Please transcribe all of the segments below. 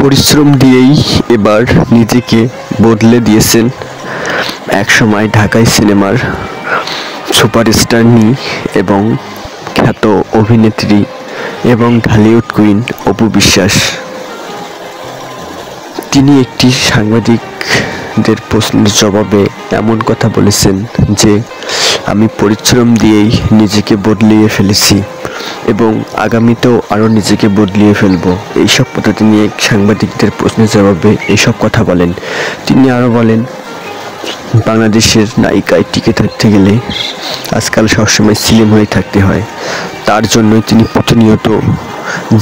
পরিশ্রম দিয়েই এবার নিজেকে বদলে দিয়েছেন একসময় ঢাকাই সিনেমার সুপারস্টার নি এবং খ্যাত অভিনেত্রী এবং ঢালিউড কুইন অপু বিশ্বাস। তিনি একটি সাংবাদিকদের প্রশ্নের জবাবে এমন কথা বলেছেন যে আমি পরিশ্রম দিয়েই নিজেকে বদলিয়ে ফেলেছি এবং আগামীতেও আরও নিজেকে বদলিয়ে ফেলব। এইসব কথা তিনি সাংবাদিকদের প্রশ্নের জবাবে এইসব কথা বলেন। তিনি আরও বলেন, বাংলাদেশের নায়িকায় টিকে থাকতে গেলে আজকাল সবসময় স্লিম হয়ে থাকতে হয়। তার জন্যই তিনি প্রতিনিয়ত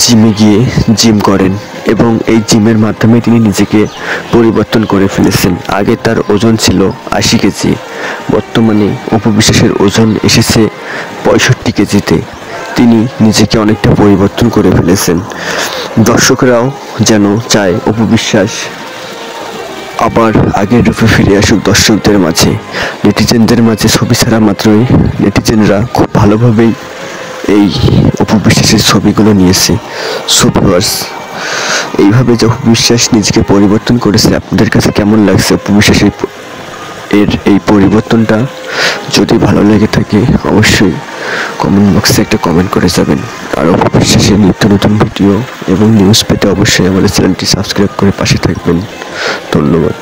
জিমে গিয়ে জিম করেন এবং এই জিমের মাধ্যমে তিনি নিজেকে পরিবর্তন করে ফেলেছেন। আগে তার ওজন ছিল 80 কেজি, বর্তমানে অপু বিশ্বাসের ওজন এসেছে 65 কেজিতে। তিনি নিজেকে অনেকটা পরিবর্তন করে ফেলেছেন। দর্শকরাও যেন চায় অপু বিশ্বাস আবার আগের রূপে ফিরে আসুক দর্শকদের মাঝে। নেটিজেনদের মাঝে ছবি ছাড়া মাত্রই নেটিজেনরা খুব ভালোভাবেই এই অপু বিশ্বাসের ছবিগুলো নিয়েছে। সো ভিউয়ার্স, এইভাবে যে অপু বিশ্বাস নিজেকে পরিবর্তন করেছে, আপনাদের কাছে কেমন লাগছে অপু বিশ্বাসের এই পরিবর্তনটা? যদি ভালো লেগে থাকে অবশ্যই কমেন্ট বক্সে একটা কমেন্ট করে যাবেন। আর অপু বিশ্বাসের নিত্য নতুন ভিডিও এবং নিউজ পেতে অবশ্যই আমাদের চ্যানেলটি সাবস্ক্রাইব করে পাশে থাকবেন। ধন্যবাদ।